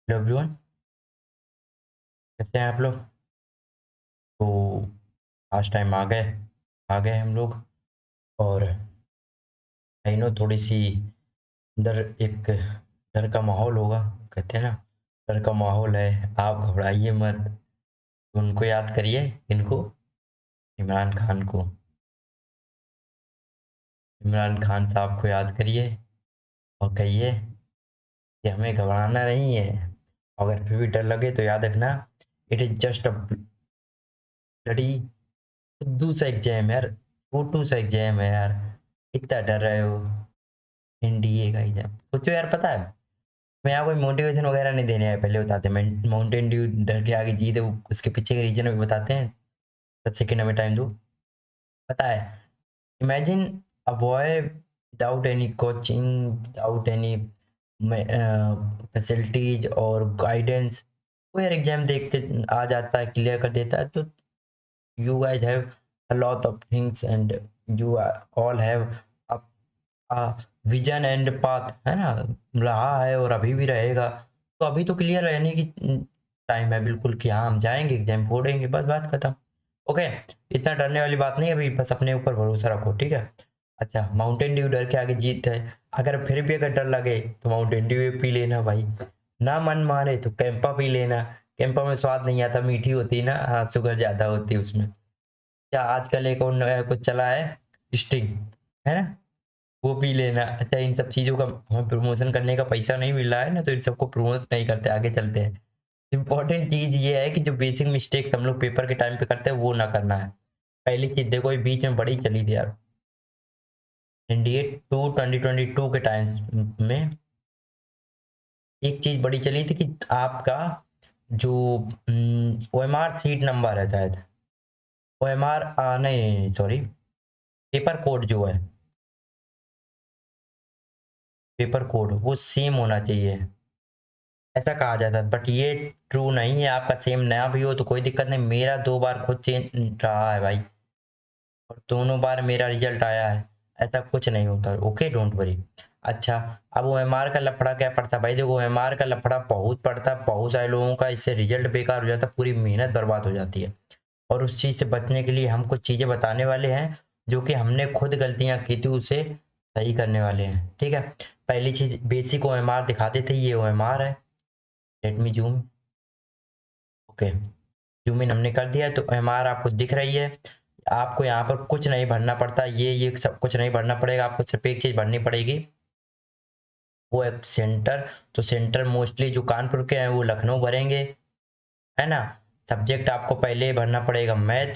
Hello everyone, कैसे हैं आप लोग। तो आज टाइम आ गए हम लोग। और आई नो थोड़ी सी अंदर एक डर का माहौल होगा। कहते हैं ना, डर का माहौल है, आप घबराइए मत। उनको याद करिए, इनको, इमरान खान को। इमरान खान साहब को याद करिए और कहिए कि हमें घबराना नहीं है। अगर फिर भी डर लगे तो याद रखना, it is just a bloody फुद्दू सा एग्जाम यार, छोटू सा एग्जाम है यार। इतना डर रहे हो। एनडीए का एग्जाम सोचो यार, पता है मैं यहाँ कोई मोटिवेशन वगैरह नहीं देने आया, पहले बताते हैं। माउंटेन ड्यू डर के आगे जीत है, वो उसके पीछे के रीजन भी बताते हैं। 10 सेकेंड हमें टाइम दो। पता है, imagine a boy without any coaching, without any facilities और गाइडेंस, वो यार एग्जाम देख के आ जाता है, क्लियर कर देता है। तो you guys have a lot of things and you all have a vision and path, है ना। रहा है और अभी भी रहेगा। तो अभी तो क्लियर रहने की टाइम है बिल्कुल, कि हाँ हम जाएंगे एग्जाम फोड़ेंगे, बस बात खत्म। ओके, इतना डरने वाली बात नहीं है अभी, बस अपने ऊपर भरोसा रखो, ठीक है। अच्छा, माउंटेन ड्यू डर के आगे जीत है। अगर फिर भी अगर डर लगे तो माउंटेन ड्यू पी लेना भाई। ना मन माने तो कैंपा पी लेना। कैंपा में स्वाद नहीं आता, मीठी होती है ना, हाँ शुगर ज्यादा होती है उसमें। क्या आजकल एक और नया कुछ चला है, स्टिंग, है ना, वो पी लेना। अच्छा, इन सब चीज़ों का हमें प्रमोशन करने का पैसा नहीं मिल रहा है ना, तो इन सबको प्रमोट नहीं करते, आगे चलते हैं। इंपॉर्टेंट चीज़ ये है कि जो बेसिक मिस्टेक्स हम लोग पेपर के टाइम पे करते हैं वो ना करना है। पहली चीज़ देखो, ये बीच में बड़ी चली थी यार, एनडीए 2022 के टाइम में एक चीज़ बड़ी चली थी कि आपका जो O M R seat number है शायद, ओ एम आर, नहीं नहीं नहीं सॉरी, पेपर कोड जो है, पेपर कोड वो सेम होना चाहिए, ऐसा कहा जाता है। बट ये ट्रू नहीं है, आपका सेम नया भी हो तो कोई दिक्कत नहीं। मेरा 2 बार खुद चेंज रहा है भाई, और दोनों बार मेरा रिजल्ट आया है। ऐसा कुछ नहीं होता, ओके डोंट वरी। अच्छा, अब ओ एम आर का लफड़ा क्या पड़ता है भाई, देखो ओ एम आर का लफड़ा बहुत पड़ता है बहुत सारे लोगों का, इससे रिजल्ट बेकार हो जाता है, पूरी मेहनत बर्बाद हो जाती है। और उस चीज़ से बचने के लिए हम कुछ चीज़ें बताने वाले हैं, जो कि हमने खुद गलतियां की थी उसे सही करने वाले हैं, ठीक है। पहली चीज़, बेसिक ओ एम आर दिखाते थे, ये ओ एम आर है। Let me zoom. Okay, zoom in हमने कर दिया, तो एम आर आपको दिख रही है। आपको यहाँ पर कुछ नहीं भरना पड़ता, ये सब कुछ नहीं भरना पड़ेगा, आपको सिर्फ एक चीज़ भरनी पड़ेगी, वो है सेंटर। तो सेंटर मोस्टली जो कानपुर के हैं वो लखनऊ भरेंगे, है ना। सब्जेक्ट आपको पहले ही भरना पड़ेगा मैथ,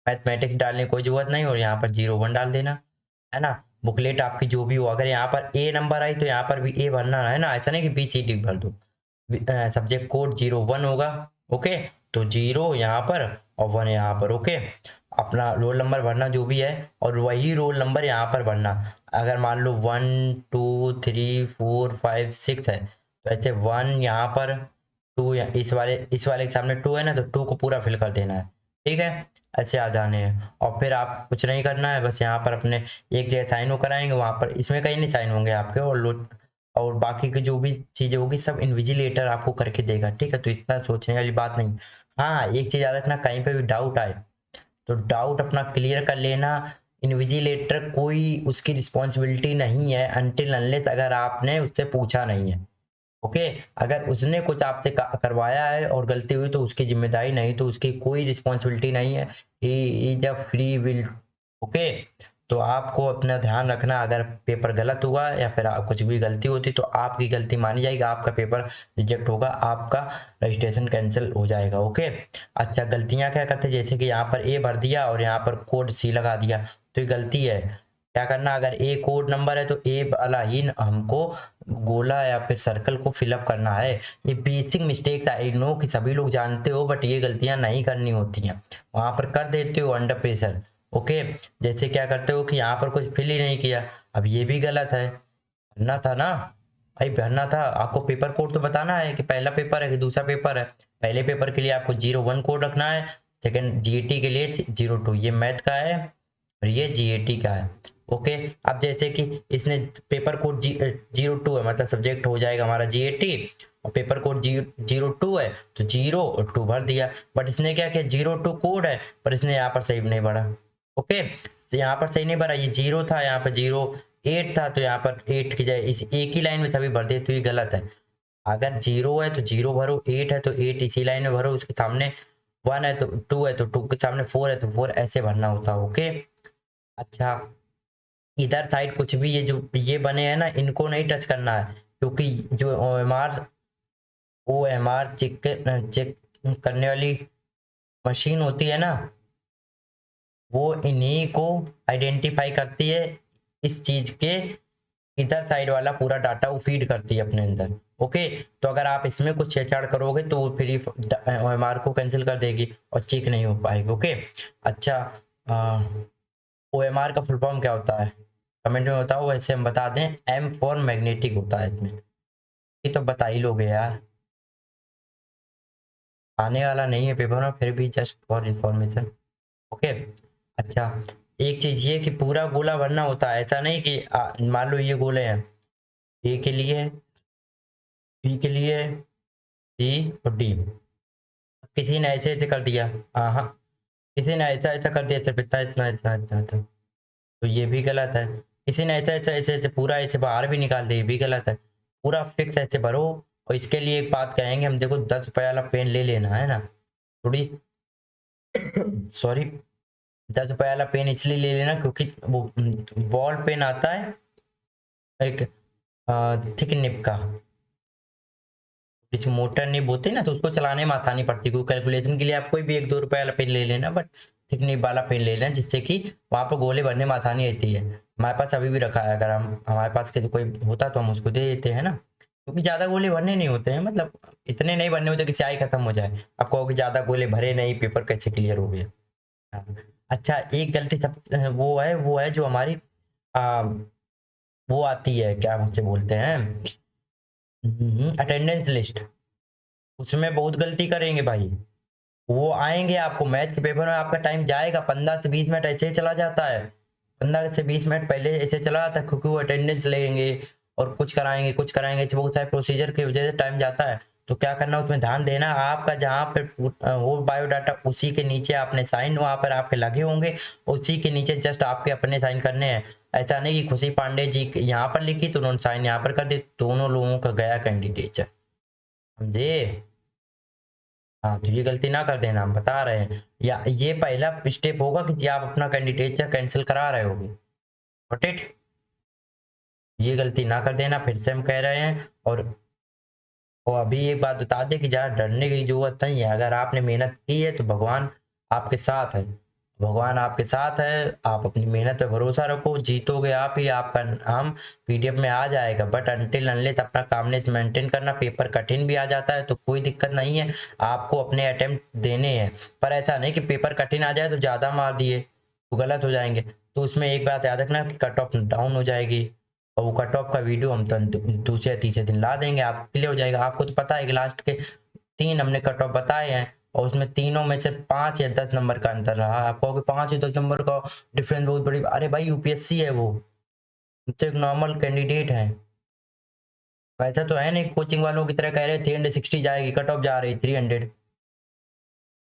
मैथमेटिक्स डालने की कोई जरूरत नहीं, और यहाँ पर 01 डाल देना, है ना। बुकलेट आपकी जो भी हो, अगर यहाँ पर ए नंबर आई तो यहाँ पर भी ए भरना है ना, ऐसा नहीं कि बी सी डी भर दो। सब्जेक्ट कोड 01 होगा, ओके। तो 0 यहाँ पर और 1 यहाँ पर, ओके। अपना रोल नंबर भरना जो भी है, और वही रोल नंबर यहाँ पर भरना। अगर मान लो 1 2 3 4 5 6 है, तो ऐसे 1 यहाँ पर, 2 इस वाले के सामने 2 है ना, तो 2 को पूरा फिल कर देना है, ठीक है। ऐसे आ जाने हैं, और फिर आप कुछ नहीं करना है, बस यहाँ पर अपने एक जगह साइन वो कराएंगे, वहाँ पर इसमें कहीं नहीं साइन होंगे आपके, और बाकी की जो भी चीज़ें होगी सब इन्विजिलेटर आपको करके देगा, ठीक है। तो इतना सोचने वाली बात नहीं। हाँ, एक चीज़ याद रखना, कहीं पे भी डाउट आए तो डाउट अपना क्लियर कर लेना। इन्विजिलेटर कोई उसकी रिस्पॉन्सिबिलिटी नहीं है अनटिल अनलेस अगर आपने उससे पूछा नहीं है, ओके। अगर उसने कुछ आपसे करवाया है और गलती हुई तो उसकी जिम्मेदारी नहीं, तो उसकी कोई रिस्पॉन्सिबिलिटी नहीं है। He is a free will, okay. तो आपको अपना ध्यान रखना, अगर पेपर गलत हुआ या फिर कुछ भी गलती होती तो आपकी गलती मानी जाएगी, आपका पेपर रिजेक्ट होगा, आपका रजिस्ट्रेशन कैंसिल हो जाएगा, ओके। अच्छा, गलतियां क्या करते, जैसे कि यहाँ पर ए भर दिया और यहाँ पर कोड सी लगा दिया, तो ये गलती है। क्या करना, अगर ए कोड नंबर है तो ए वाला ही हमको गोला या फिर सर्कल को फिलअप करना है। ये बेसिक मिस्टेक आई नो कि सभी लोग जानते हो, बट ये गलतियां नहीं करनी होती हैं, वहां पर कर देते हो अंडर प्रेशर, ओके। जैसे क्या करते हो कि यहाँ पर कुछ फिल ही नहीं किया, अब ये भी गलत है, भरना था ना भाई, भरना था आपको। पेपर कोड तो बताना है कि पहला पेपर है कि दूसरा पेपर है। पहले पेपर के लिए आपको 01 कोड रखना है, सेकंड जीएटी के लिए 02, ये मैथ का है और ये जीएटी का है, ओके। अब जैसे कि इसने पेपर कोड 02 है, मतलब सब्जेक्ट हो जाएगा हमारा जीएटी, और पेपर कोड 02 है तो 0 और 2 भर दिया। बट इसने क्या किया, 02 कोड है पर इसने यहाँ पर सही नहीं भरा। ओके, तो यहाँ पर सही नहीं भरा, ये 0 था, यहाँ पर 08 था, तो यहाँ पर 8 की जगह इस एक ही लाइन में सभी भर दिए, तो ये गलत है। अगर 0 है तो 0 भरो, 8 है तो 8 इसी लाइन में भरो, उसके सामने 1 है तो 2 है तो 2 के सामने 4 है तो 4, ऐसे भरना होता है। ओके, अच्छा इधर साइड कुछ भी ये जो ये बने हैं ना, इनको नहीं टच करना है, क्योंकि जो OMR चेक करने वाली मशीन होती है ना, वो इन्हीं को आइडेंटिफाई करती है, इस चीज के इधर साइड वाला पूरा डाटा वो फीड करती है अपने अंदर। ओके, तो अगर आप इसमें कुछ छेड़छाड़ करोगे तो वो फिर OMR को कैंसिल कर देगी और चेक नहीं हो पाएगी। ओके, अच्छा OMR का फुल फॉर्म क्या होता है कमेंट में बताओ, वैसे हम बता दें, M फॉर मैग्नेटिक होता है इसमें, ये तो बता ही लोगे यार, आने वाला नहीं है पेपर में, फिर भी जस्ट फॉर इंफॉर्मेशन। ओके, अच्छा एक चीज ये कि पूरा गोला भरना होता है, ऐसा नहीं कि मान लो ये गोले हैं, ए के लिए, बी के लिए, सी और डी, किसी ने ऐसे ऐसे कर दिया, हाँ किसी ने ऐसा ऐसा कर दिया, सिर्फ इतना इतना इतना इतना इतना, तो ये भी गलत है। किसी ने ऐसा ऐसा ऐसे ऐसे पूरा ऐसे बाहर भी निकाल दिया, ये भी गलत है। पूरा फिक्स ऐसे भरो। और इसके लिए एक बात कहेंगे हम, देखो 10 रुपये वाला पेन ले लेना है ना, थोड़ी सॉरी 10 रुपये वाला पेन इसलिए ले लेना क्योंकि वो बॉल पेन आता है एक थिक निप का, जिसमें मोटर निब होती है ना, तो उसको चलाने में आसानी पड़ती है, क्योंकि कैलकुलेशन के लिए आप कोई भी 1-2 रुपए वाला पेन ले लेना, बट थिक निब वाला पेन ले लेना, जिससे कि वहाँ पर गोले भरने में आसानी रहती है। हमारे पास अभी भी रखा है, अगर हम हमारे पास के कोई होता तो हम उसको दे देते हैं ना, क्योंकि ज़्यादा गोले भरने नहीं होते हैं, मतलब इतने नहीं भरने होते कि स्याही खत्म हो जाए। आप कहोगे ज़्यादा गोले भरे नहीं, पेपर कैसे क्लियर हो गया। हाँ। अच्छा एक गलती सब वो है जो हमारी आ, वो आती है, क्या मुझे बोलते हैं, अटेंडेंस लिस्ट, उसमें बहुत गलती करेंगे भाई। वो आएंगे, आपको मैथ के पेपर में आपका टाइम जाएगा, 15 से 20 मिनट ऐसे ही चला जाता है, 15 से 20 मिनट पहले ऐसे चला जाता है, क्योंकि वो अटेंडेंस लेंगे और कुछ कराएंगे, ऐसे बहुत सारे प्रोसीजर की वजह से टाइम जाता है। तो क्या करना, उसमें ध्यान देना, आपका जहाँ पर वो बायोडाटा, उसी के नीचे आपने साइन वहाँ पर आपके लगे होंगे, उसी के नीचे जस्ट आपके अपने साइन करने हैं। ऐसा नहीं कि खुशी पांडे जी यहाँ पर लिखी तो उन्होंने साइन यहाँ पर कर दी, दोनों लोगों का गया कैंडिडेट, समझे। हाँ, तो ये गलती ना कर देना, हम बता रहे हैं, या ये पहला स्टेप होगा कि आप अपना कैंडिडेचर कैंसिल करा रहे होगे, गॉट इट। ये गलती ना कर देना, फिर से हम कह रहे हैं। और अभी एक बात बता दें कि ज़्यादा डरने की जरूरत नहीं है, अगर आपने मेहनत की है तो भगवान आपके साथ है, भगवान आपके साथ है, आप अपनी मेहनत पे भरोसा रखो, जीतोगे आप ही, आपका नाम PDF में आ जाएगा। बट अनटिल अनलेस अपना कामनेस मेंटेन करना, पेपर कठिन भी आ जाता है तो कोई दिक्कत नहीं है, आपको अपने अटेम्प्ट देने हैं, पर ऐसा नहीं कि पेपर कठिन आ जाए तो ज़्यादा मार दिए तो गलत हो जाएंगे। तो उसमें एक बात याद रखना कि कट ऑफ डाउन हो जाएगी, और वो कट ऑफ का वीडियो हम तो दूसरे तीसरे दिन ला देंगे, आप क्लियर हो जाएगा। आपको तो पता है कि लास्ट के 3 हमने कट ऑफ बताए हैं, और उसमें तीनों में से 5 या 10 नंबर का अंतर रहा। आप कहोगे 5 या 10 नंबर का डिफरेंस बहुत बड़ी, अरे भाई UPSC है वो, तो एक नॉर्मल कैंडिडेट है, वैसा तो है नहीं कोचिंग वालों की तरह कह रहे 360 जाएगी, कट ऑफ जा रही 300,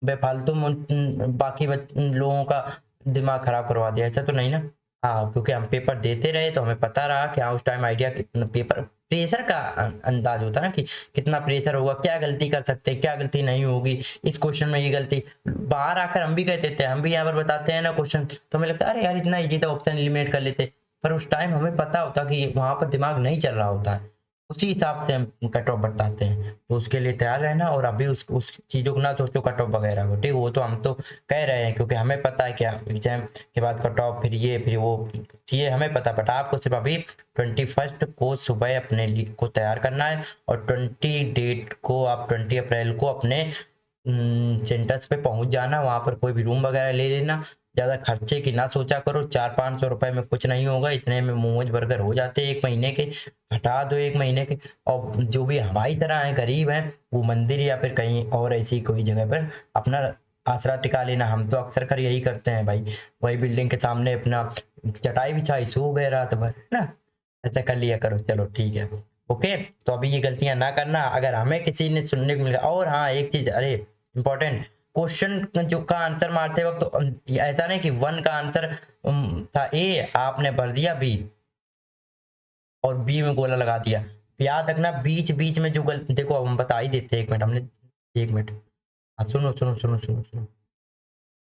बेफालतू बाकी लोगों का दिमाग खराब करवा दिया, ऐसा तो नहीं ना। हाँ, क्योंकि हम पेपर देते रहे तो हमें पता रहा कि हाँ उस टाइम आइडिया कितना, पेपर प्रेशर का अंदाज होता है ना कि कितना प्रेशर होगा, क्या गलती कर सकते हैं, क्या गलती नहीं होगी, इस क्वेश्चन में ये गलती, बाहर आकर हम भी कहते थे, हम भी यहाँ पर बताते हैं ना क्वेश्चन, तो हमें लगता है अरे यार इतना इजी था, ऑप्शन एलिमिनेट कर लेते, पर उस टाइम हमें पता होता कि वहाँ पर दिमाग नहीं चल रहा होता है, उसी हिसाब से हम कट ऑफ बताते हैं। तो उसके लिए तैयार रहना, और अभी उस चीज़ों को ना सोचो कट ऑफ वगैरह को, ठीक, वो तो हम तो कह रहे हैं क्योंकि हमें पता है क्या एग्जाम के बाद कट ऑफ, फिर ये फिर वो, ये हमें पता, बट आपको सिर्फ अभी 21 को सुबह अपने को तैयार करना है, और 20 अप्रैल को अपने सेंटर्स पे पहुंच जाना, वहां पर कोई भी रूम वगैरह ले लेना, ज़्यादा खर्चे की ना सोचा करो, 400-500 रुपए में कुछ नहीं होगा, इतने में मोमोज बर्गर हो जाते हैं 1 महीने के, हटा दो 1 महीने के। और जो भी हमारी तरह है गरीब हैं, वो मंदिर या फिर कहीं और ऐसी कोई जगह पर अपना आसरा टिका लेना, हम तो अक्सर कर यही करते हैं भाई, वही बिल्डिंग के सामने अपना चटाई बिछाई सो गए रात भर, है ना, ऐसा कर लिया करो। चलो ठीक है, ओके, तो अभी ये गलतियां ना करना अगर हमें किसी ने सुनने को मिला। और हाँ एक चीज, अरे इंपॉर्टेंट, क्वेश्चन जो का आंसर मारते वक्त तो ऐसा नहीं कि 1 का आंसर था ए, आपने भर दिया बी और बी में गोला लगा दिया। याद रखना बीच बीच में जो गलती, देखो अब हम बता ही देते हैं, 1 मिनट हमने, 1 मिनट, हाँ सुनो सुनो सुनो सुनो सुनो,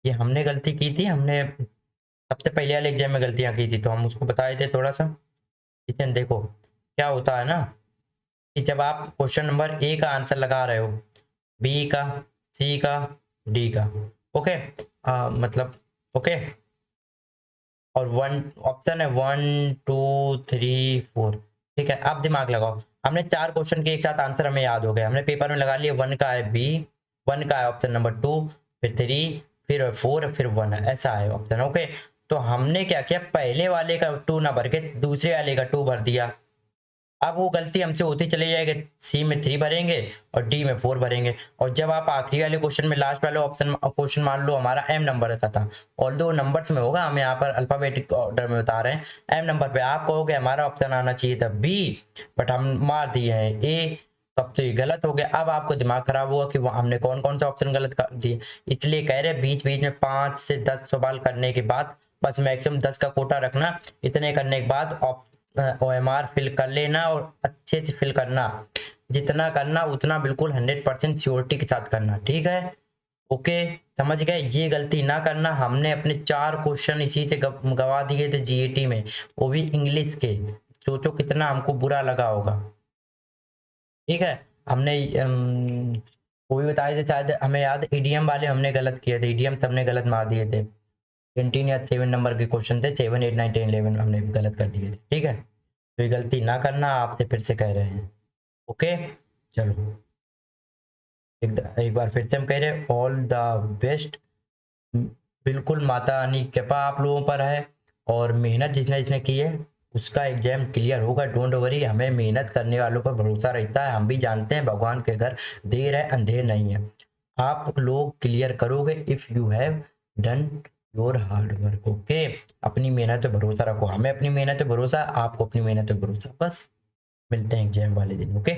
ये हमने गलती की थी, हमने सबसे पहले वाले एग्जाम में गलतियां की थी तो हम उसको बताए थे थोड़ा सा। किचन देखो क्या होता है ना, कि जब आप क्वेश्चन नंबर ए का आंसर लगा रहे हो, बी का, सी का, डी का, ओके, मतलब ओके, और 1 ऑप्शन है 1 2 3 4, ठीक है। अब दिमाग लगाओ, हमने 4 क्वेश्चन के एक साथ आंसर हमें याद हो गए, हमने पेपर में लगा लिए, 1 का है बी, 1 का है ऑप्शन नंबर 2, फिर 3, फिर 4, फिर 1 है, ऐसा है ऑप्शन, ओके। तो हमने क्या किया, पहले वाले का 2 ना भर के दूसरे वाले का 2 भर दिया। अब वो गलती हमसे होती चली जाएगी, सी में 3 भरेंगे और डी में 4 भरेंगे, और जब आप आखिरी वाले क्वेश्चन में लास्ट वाले ऑप्शन क्वेश्चन मान लो हमारा एम नंबर का था, ऑल्दो नंबर्स में होगा, हम यहाँ पर अल्फाबेटिक ऑर्डर में बता रहे हैं, एम नंबर पे आप कहोगे हमारा ऑप्शन आना चाहिए था बी, बट हम मार दिए हैं ए, तब तो ये गलत हो गया। अब आपको दिमाग खराब हुआ कि हमने कौन कौन सा ऑप्शन गलत कर दिए, इसलिए कह रहे बीच बीच में 5 से 10 सवाल करने के बाद, बस मैक्सिमम 10 का कोटा रखना, इतने करने के बाद OMR फिल कर लेना और अच्छे से फिल करना, जितना करना उतना बिल्कुल 100% श्योरिटी के साथ करना, ठीक है। ओके, समझ गए, ये गलती ना करना। हमने अपने 4 क्वेश्चन इसी से गवा दिए थे GAT में, वो भी इंग्लिश के, सोचो कितना हमको बुरा लगा होगा, ठीक है। हमने वो भी बताए थे, शायद हमें याद, ईडीएम वाले हमने गलत किए थे, ईडीएम सबने गलत मार दिए थे, 20 या 7 नंबर के क्वेश्चन थे, 7 8 9 10 11 हमने गलत कर दिए थे, ठीक है। तो ये गलती ना करना, आपसे फिर से कह रहे हैं, ओके। चलो एक बार फिर से हम कह रहे हैं, ऑल द बेस्ट, बिल्कुल माता रानी की कृपा आप लोगों पर है, और मेहनत जिसने जिसने की है उसका एग्जाम क्लियर होगा, डोंट वरी। हमें मेहनत करने वालों पर भरोसा रहता है, हम भी जानते हैं भगवान के घर देर है अंधेर नहीं है, आप लोग क्लियर करोगे if you have done your hard work, okay. अपनी मेहनत पे भरोसा रखो, हमें अपनी मेहनत पे भरोसा, आपको अपनी मेहनत पे भरोसा, बस मिलते हैं एग्जाम वाले दिन, ओके।